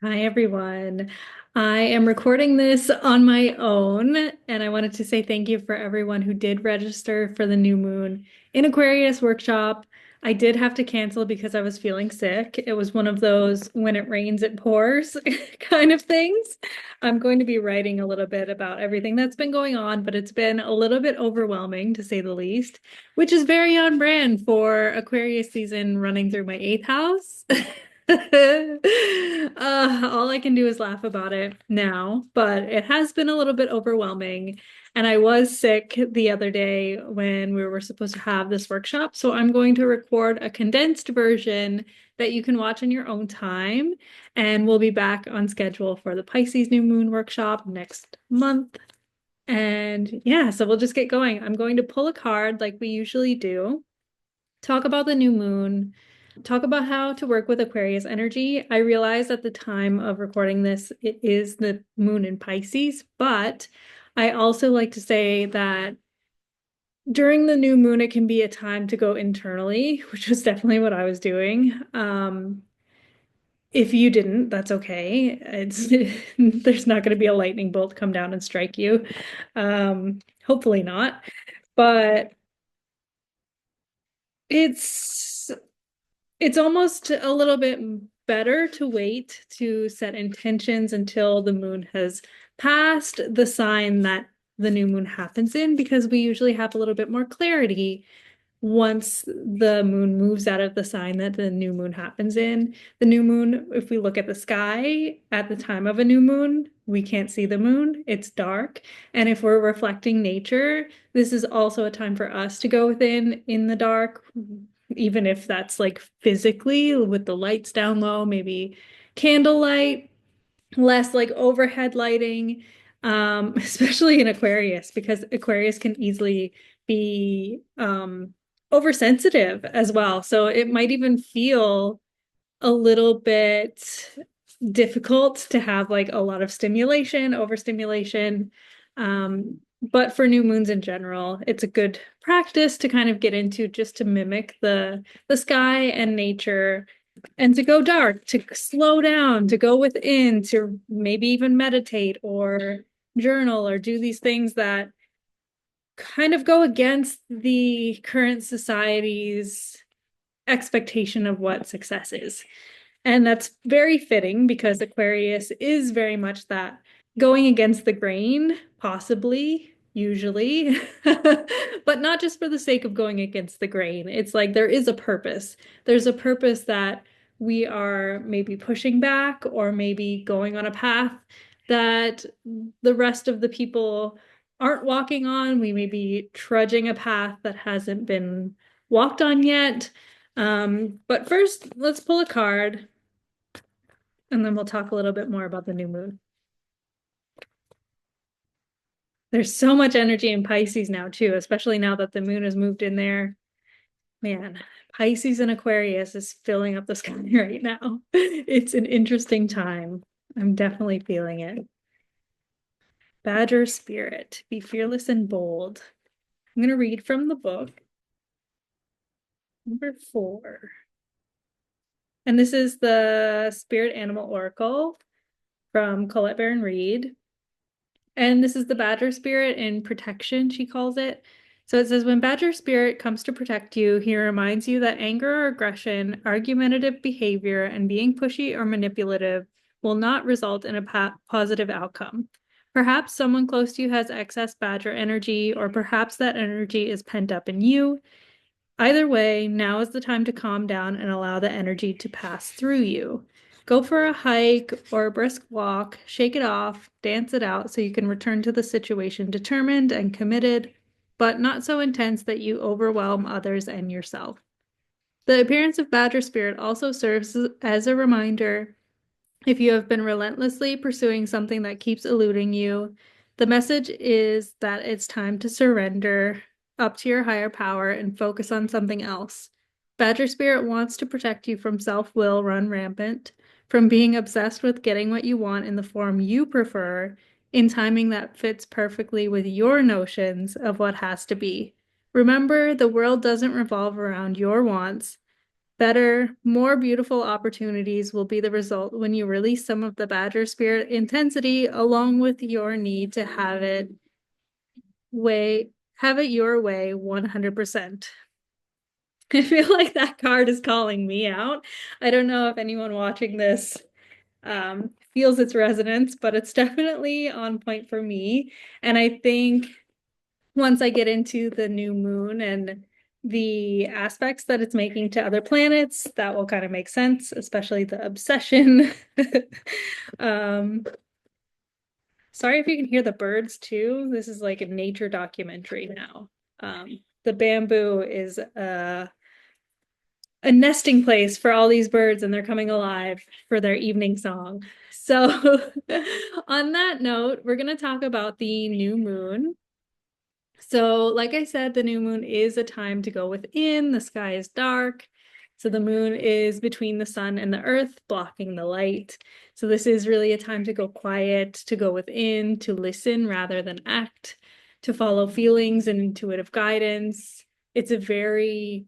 Hi, everyone. I am recording this on my own, and I wanted to say thank you for everyone who did register for the new moon in Aquarius workshop. I did have to cancel because I was feeling sick. It was one of those when it rains, it pours kind of things. I'm going to be writing a little bit about everything that's been going on, but it's been a little bit overwhelming to say the least, which is very on brand for Aquarius season running through my eighth house. All I can do is laugh about it now, but it has been a little bit overwhelming. And I was sick the other day when we were supposed to have this workshop. So I'm going to record a condensed version that you can watch in your own time. And we'll be back on schedule for the Pisces New Moon workshop next month. And yeah, so we'll just get going. I'm going to pull a card like we usually do, talk about the new moon, talk about how to work with Aquarius energy. I realize at the time of recording this, it is the moon in Pisces, but I also like to say that during the new moon, it can be a time to go internally, which was definitely what I was doing. If you didn't, that's okay. It's there's not going to be a lightning bolt come down and strike you. Hopefully not. But it's it's almost a little bit better to wait to set intentions until the moon has passed the sign that the new moon happens in, because we usually have a little bit more clarity once the moon moves out of the sign that the new moon happens in. The new moon, if we look at the sky at the time of a new moon, we can't see the moon, it's dark. And if we're reflecting nature, this is also a time for us to go within in the dark, even if that's like physically with the lights down low, maybe candlelight, less like overhead lighting, especially in Aquarius, because Aquarius can easily be oversensitive as well. So it might even feel a little bit difficult to have like a lot of stimulation, overstimulation. But for new moons in general, it's a good practice to kind of get into, just to mimic the sky and nature, and to go dark, to slow down, to go within, to maybe even meditate or journal or do these things that kind of go against the current society's expectation of what success is. And that's very fitting because Aquarius is very much that, going against the grain, possibly, usually, but not just for the sake of going against the grain. It's like there is a purpose. There's a purpose that we are maybe pushing back, or maybe going on a path that the rest of the people aren't walking on. We may be trudging a path that hasn't been walked on yet. But first, let's pull a card, and then we'll talk a little bit more about the new moon. There's so much energy in Pisces now, too, especially now that the moon has moved in there. Man, Pisces and Aquarius is filling up the sky right now. It's an interesting time. I'm definitely feeling it. Badger spirit, be fearless and bold. I'm going to read from the book, number 4. And this is the Spirit Animal Oracle from Colette Baron Reed. And this is the Badger Spirit in protection, she calls it. So it says, when Badger Spirit comes to protect you, he reminds you that anger or aggression, argumentative behavior, and being pushy or manipulative will not result in a positive outcome. Perhaps someone close to you has excess Badger energy, or perhaps that energy is pent up in you. Either way, now is the time to calm down and allow the energy to pass through you. Go for a hike or a brisk walk, shake it off, dance it out so you can return to the situation determined and committed, but not so intense that you overwhelm others and yourself. The appearance of Badger Spirit also serves as a reminder: if you have been relentlessly pursuing something that keeps eluding you, the message is that it's time to surrender up to your higher power and focus on something else. Badger Spirit wants to protect you from self-will run rampant, from being obsessed with getting what you want in the form you prefer, in timing that fits perfectly with your notions of what has to be. Remember, the world doesn't revolve around your wants. Better, more beautiful opportunities will be the result when you release some of the Badger spirit intensity along with your need to way have it your way 100%. I feel like that card is calling me out. I don't know if anyone watching this feels its resonance, but it's definitely on point for me. And I think once I get into the new moon and the aspects that it's making to other planets, that will kind of make sense, especially the obsession. um, Sorry if you can hear the birds too. This is like a nature documentary now. The bamboo is a nesting place for all these birds and they're coming alive for their evening song. So, on that note, we're going to talk about the new moon. So, like I said, the new moon is a time to go within. The sky is dark. So, the moon is between the sun and the earth, blocking the light. So, this is really a time to go quiet, to go within, to listen rather than act, to follow feelings and intuitive guidance. It's a very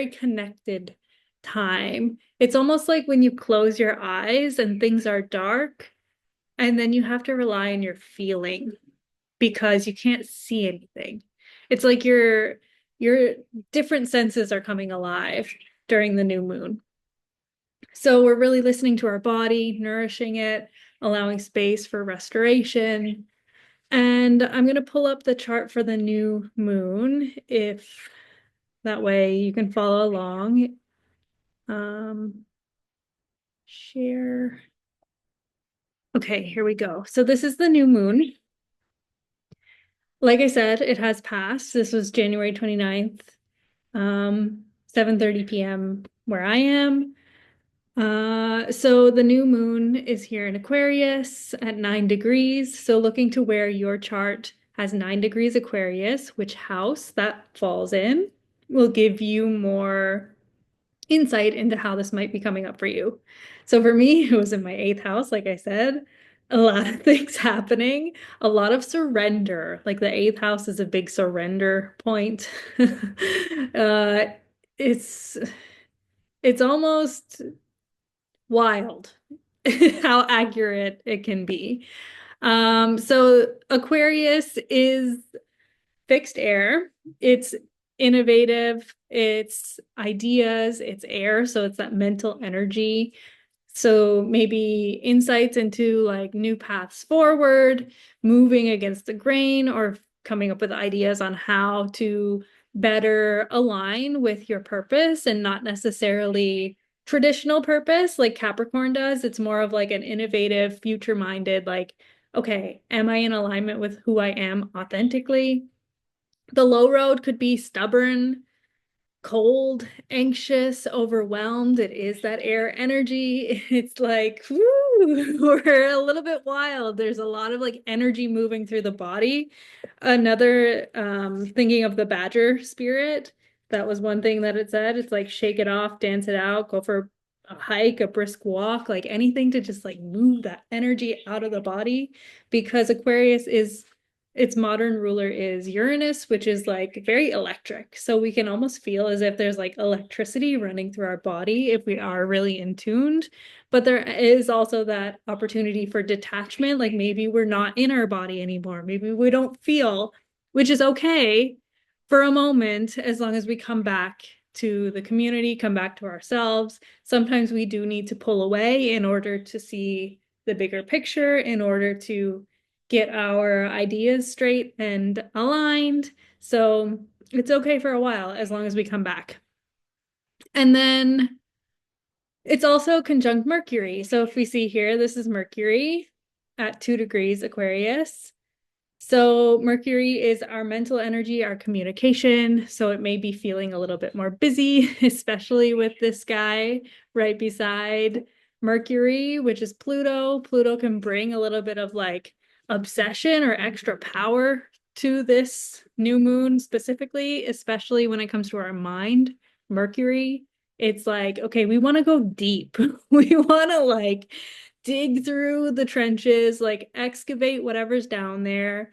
connected time. It's almost like when you close your eyes and things are dark, and then you have to rely on your feeling because you can't see anything. It's like your different senses are coming alive during the new moon. So we're really listening to our body, nourishing it, allowing space for restoration. And I'm going to pull up the chart for the new moon if that way you can follow along. Share. Okay, here we go. So this is the new moon. Like I said, it has passed. This was January 29th, 7:30 p.m. where I am. So the new moon is here in Aquarius at 9 degrees. So looking to where your chart has 9 degrees Aquarius, which house that falls in, will give you more insight into how this might be coming up for you. So for me, it was in my eighth house, like I said, a lot of things happening, a lot of surrender. Like the eighth house is a big surrender point. uh, it's it's almost wild how accurate it can be. So Aquarius is fixed air. It's innovative, it's ideas, it's air, so it's that mental energy. So maybe insights into like new paths forward, moving against the grain, or coming up with ideas on how to better align with your purpose and not necessarily traditional purpose like Capricorn does. It's more of like an innovative, future-minded, like, okay, am I in alignment with who I am authentically? The low road could be stubborn, cold, anxious, overwhelmed. It is that air energy. It's like, whoo, we're a little bit wild. There's a lot of like energy moving through the body. Another thinking of the badger spirit, that was one thing that it said. It's like shake it off, dance it out, go for a hike, a brisk walk, like anything to just like move that energy out of the body because Aquarius is its modern ruler is Uranus, which is like very electric. So we can almost feel as if there's like electricity running through our body if we are really in tuned. But there is also that opportunity for detachment. Like maybe we're not in our body anymore. Maybe we don't feel, which is okay for a moment, as long as we come back to the community, come back to ourselves. Sometimes we do need to pull away in order to see the bigger picture, in order to get our ideas straight and aligned. So it's okay for a while as long as we come back. And then it's also conjunct Mercury. So if we see here, this is Mercury at 2 degrees Aquarius. So Mercury is our mental energy, our communication. So it may be feeling a little bit more busy, especially with this guy right beside Mercury, which is Pluto. Pluto can bring a little bit of like obsession or extra power to this new moon specifically, especially when it comes to our mind. Mercury, it's like, okay, we want to go deep. We want to like dig through the trenches, like excavate whatever's down there.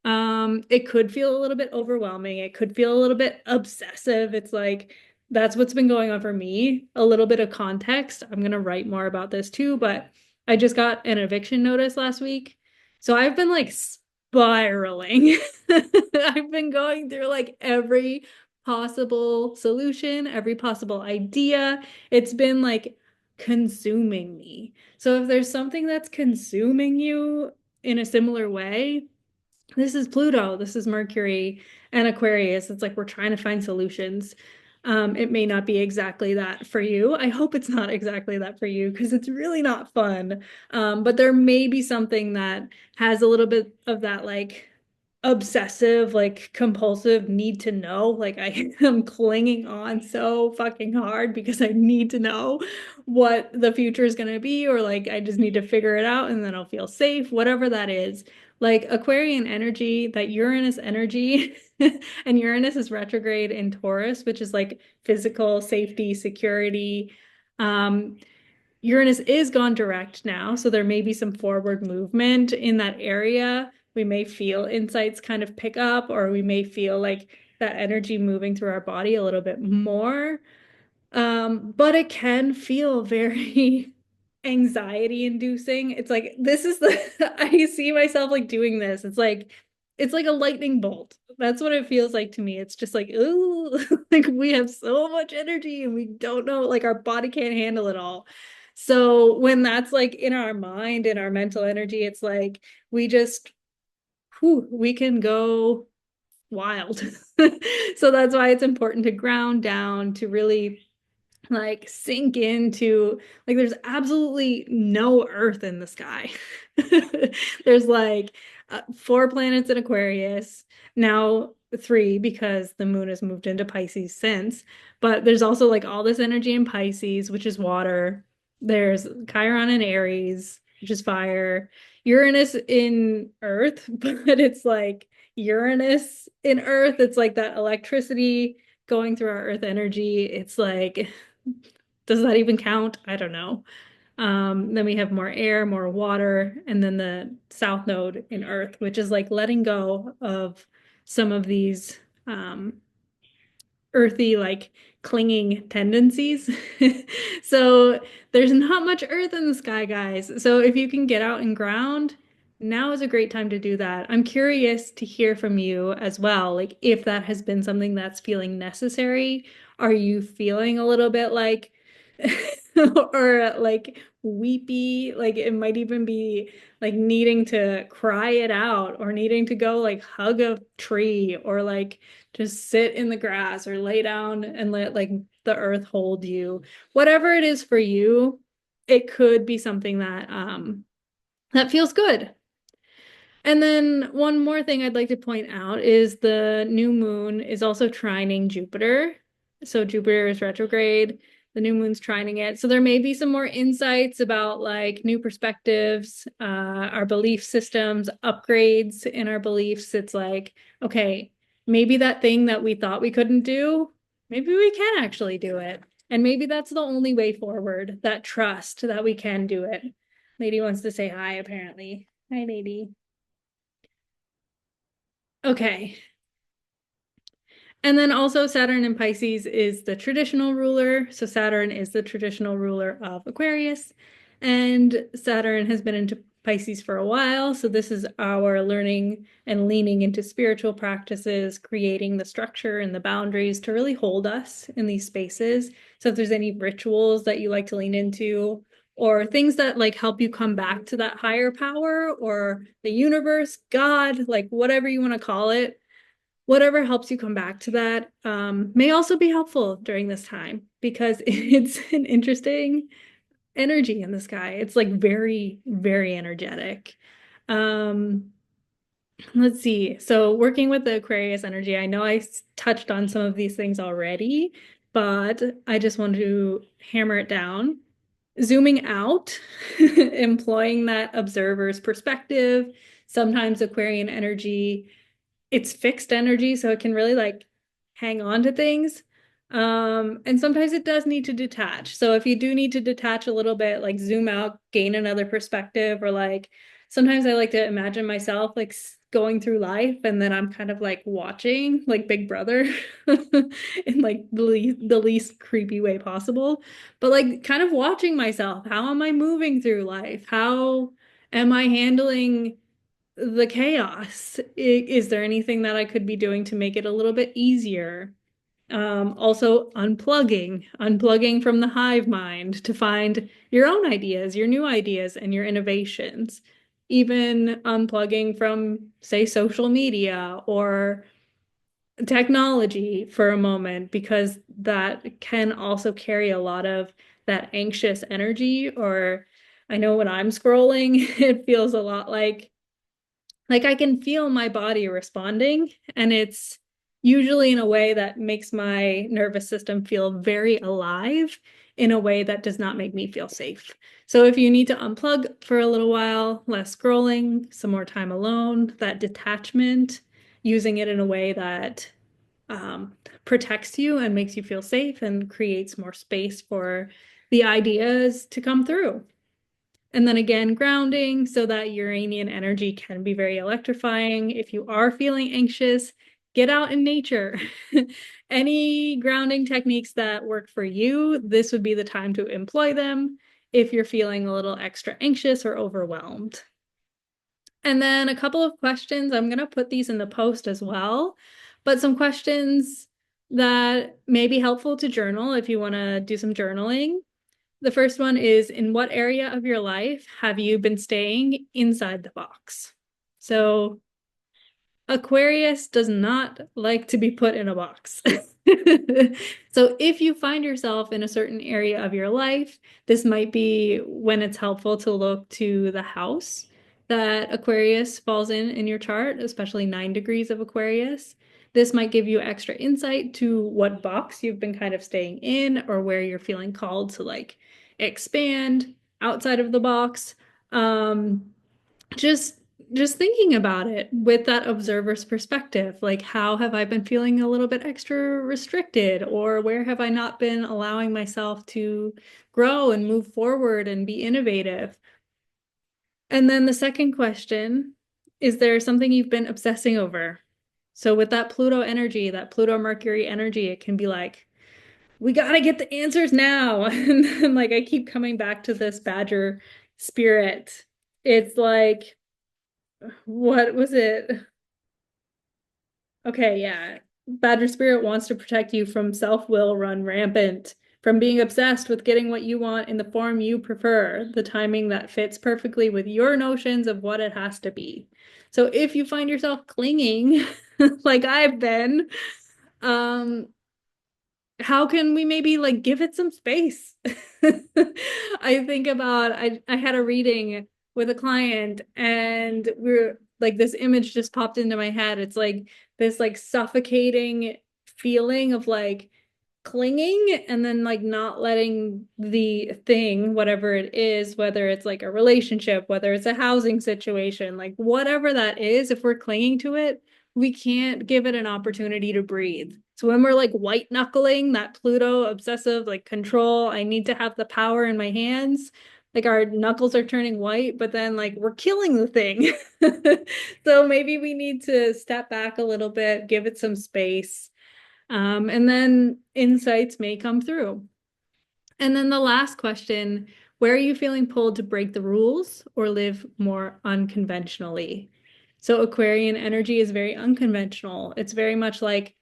It could feel a little bit overwhelming. It could feel a little bit obsessive. It's like that's what's been going on for me. A little bit of context. I'm gonna write more about this too, but I just got an eviction notice last week. So I've been like spiraling. I've been going through like every possible solution, every possible idea. It's been like consuming me. So if there's something that's consuming you in a similar way, this is Pluto, this is Mercury and Aquarius. It's like we're trying to find solutions. It may not be exactly that for you. I hope it's not exactly that for you because it's really not fun. But there may be something that has a little bit of that like obsessive, like compulsive need to know. Like I am clinging on so fucking hard because I need to know what the future is going to be, or like I just need to figure it out and then I'll feel safe, whatever that is. Like Aquarian energy, that Uranus energy, and Uranus is retrograde in Taurus, which is like physical safety, security. Um, Uranus is gone direct now, so there may be some forward movement in that area. We may feel insights kind of pick up, or we may feel like that energy moving through our body a little bit more. But it can feel very anxiety inducing. It's like this is the I see myself like doing this. It's like a lightning bolt. That's what it feels like to me. It's just like, ooh, like we have so much energy and we don't know, like our body can't handle it all. So when that's like in our mind, in our mental energy, it's like we just, whew, we can go wild. So that's why it's important to ground down, to really like sink into like there's absolutely no earth in the sky. There's like four planets in Aquarius, now three because the moon has moved into Pisces since, but there's also like all this energy in Pisces, which is water. There's Chiron in Aries, which is fire. Uranus in Earth, but it's like Uranus in Earth. It's like that electricity going through our Earth energy. It's like, does that even count? I don't know. Then we have more air, more water, and then the south node in Earth, which is like letting go of some of these earthy, like clinging tendencies. So there's not much earth in the sky, guys. So if you can get out and ground, now is a great time to do that. I'm curious to hear from you as well. Like if that has been something that's feeling necessary, are you feeling a little bit like or like weepy? Like it might even be like needing to cry it out or needing to go like hug a tree or like just sit in the grass or lay down and let like the earth hold you. Whatever it is for you, it could be something that that feels good. And then one more thing I'd like to point out is the new moon is also trining Jupiter. So Jupiter is retrograde, the new moon's trining it. So there may be some more insights about like new perspectives, our belief systems, upgrades in our beliefs. It's like, okay, maybe that thing that we thought we couldn't do, maybe we can actually do it. And maybe that's the only way forward, that trust that we can do it. Lady wants to say hi, apparently. Hi, lady. Okay. And then also Saturn in Pisces is the traditional ruler. So Saturn is the traditional ruler of Aquarius. And Saturn has been into Pisces for a while. So this is our learning and leaning into spiritual practices, creating the structure and the boundaries to really hold us in these spaces. So if there's any rituals that you like to lean into, or things that like help you come back to that higher power or the universe, God, like whatever you want to call it, whatever helps you come back to that may also be helpful during this time because it's an interesting energy in the sky. It's like very, very energetic. Um, let's see. So working with the Aquarius energy, I know I touched on some of these things already, but I just want to hammer it down. Zooming out, employing that observer's perspective. Sometimes Aquarian energy, it's fixed energy, so it can really like hang on to things. And sometimes it does need to detach. So if you do need to detach a little bit, like zoom out, gain another perspective, or like sometimes I like to imagine myself like going through life and then I'm kind of like watching like Big Brother in like the least creepy way possible, but like kind of watching myself. How am I moving through life? How am I handling the chaos? Is there anything that I could be doing to make it a little bit easier? Also unplugging from the hive mind to find your own ideas, your new ideas, and your innovations. Even unplugging from, say, social media or technology for a moment, because that can also carry a lot of that anxious energy. Or I know when I'm scrolling, it feels a lot like I can feel my body responding, and it's usually in a way that makes my nervous system feel very alive in a way that does not make me feel safe. So if you need to unplug for a little while, less scrolling, some more time alone, that detachment, using it in a way that um, protects you and makes you feel safe and creates more space for the ideas to come through. And then again, grounding so that Uranian energy can be very electrifying. If you are feeling anxious, get out in nature. Any grounding techniques that work for you, this would be the time to employ them if you're feeling a little extra anxious or overwhelmed. And then a couple of questions. I'm going to put these in the post as well, but some questions that may be helpful to journal if you want to do some journaling. The first one is, in what area of your life have you been staying inside the box? So Aquarius does not like to be put in a box. So if you find yourself in a certain area of your life, this might be when it's helpful to look to the house that Aquarius falls in your chart, especially 9 degrees of Aquarius. This might give you extra insight to what box you've been kind of staying in or where you're feeling called to like expand outside of the box. Um, just just thinking about it with that observer's perspective, like how have I been feeling a little bit extra restricted, or where have I not been allowing myself to grow and move forward and be innovative? And then the second question, is there something you've been obsessing over? So with that Pluto energy, that Pluto Mercury energy, it can be like, we gotta get the answers now. And then like I keep coming back to this Badger spirit. It's like, what was it? Okay, yeah. Badger Spirit wants to protect you from self-will run rampant, from being obsessed with getting what you want in the form you prefer, the timing that fits perfectly with your notions of what it has to be. So if you find yourself clinging, like I've been, um, how can we maybe like give it some space? I think about I had a reading with a client and we're like this image just popped into my head. It's like this like suffocating feeling of like clinging and then like not letting the thing, whatever it is, whether it's like a relationship, whether it's a housing situation, like whatever that is, if we're clinging to it, we can't give it an opportunity to breathe. So when we're like white knuckling that Pluto obsessive like control, I need to have the power in my hands. Like our knuckles are turning white, but then like we're killing the thing. So maybe we need to step back a little bit, give it some space, and then insights may come through. And then the last question, where are you feeling pulled to break the rules or live more unconventionally? So Aquarian energy is very unconventional. It's very much like,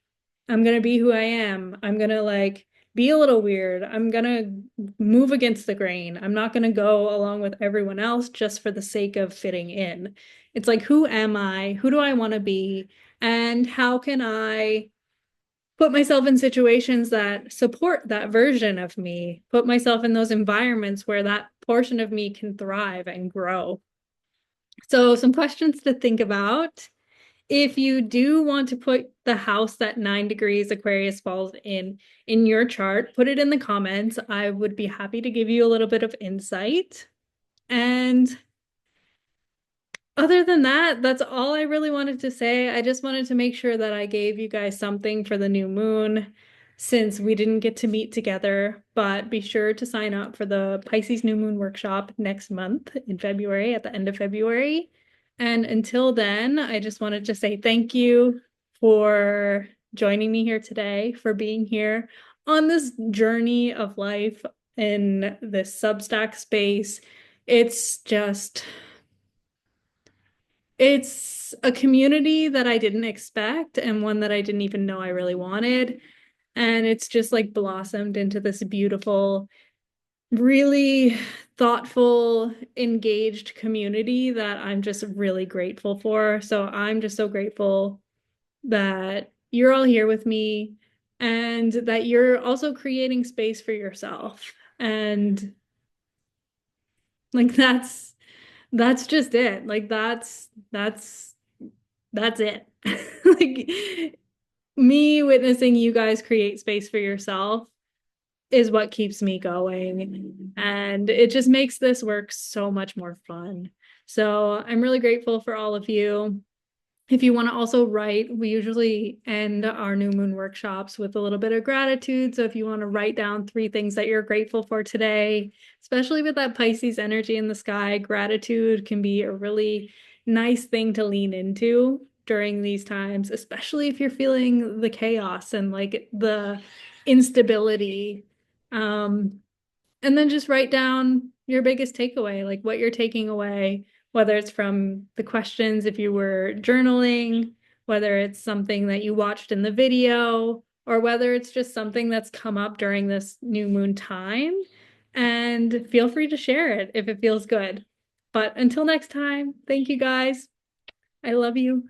I'm gonna be who I am. I'm gonna like be a little weird. I'm gonna move against the grain. I'm not gonna go along with everyone else just for the sake of fitting in. It's like, who am I? Who do I want to be? And how can I put myself in situations that support that version of me, put myself in those environments where that portion of me can thrive and grow. So, some questions to think about. If you do want to put the house that 9 degrees Aquarius falls in your chart, put it in the comments. I would be happy to give you a little bit of insight. And other than that, that's all I really wanted to say. I just wanted to make sure that I gave you guys something for the new moon. since we didn't get to meet together, but be sure to sign up for the Pisces New Moon workshop next month in February, at the end of February. And until then, I just wanted to say thank you for joining me here today, for being here on this journey of life in this Substack space. It's just, it's a community that I didn't expect and one that I didn't even know I really wanted. And it's just like blossomed into this beautiful, really thoughtful, engaged community that I'm just really grateful for. So I'm just so grateful that you're all here with me and that you're also creating space for yourself. And like that's just it. Like that's it. Like me witnessing you guys create space for yourself is what keeps me going. And it just makes this work so much more fun. So I'm really grateful for all of you. If you want to also write, we usually end our new moon workshops with a little bit of gratitude. So if you want to write down 3 things that you're grateful for today, especially with that Pisces energy in the sky, gratitude can be a really nice thing to lean into during these times, especially if you're feeling the chaos and like the instability. Um, and then just write down your biggest takeaway, like what you're taking away, whether it's from the questions if you were journaling, whether it's something that you watched in the video, or whether it's just something that's come up during this new moon time. And feel free to share it if it feels good. But until next time, thank you guys. I love you.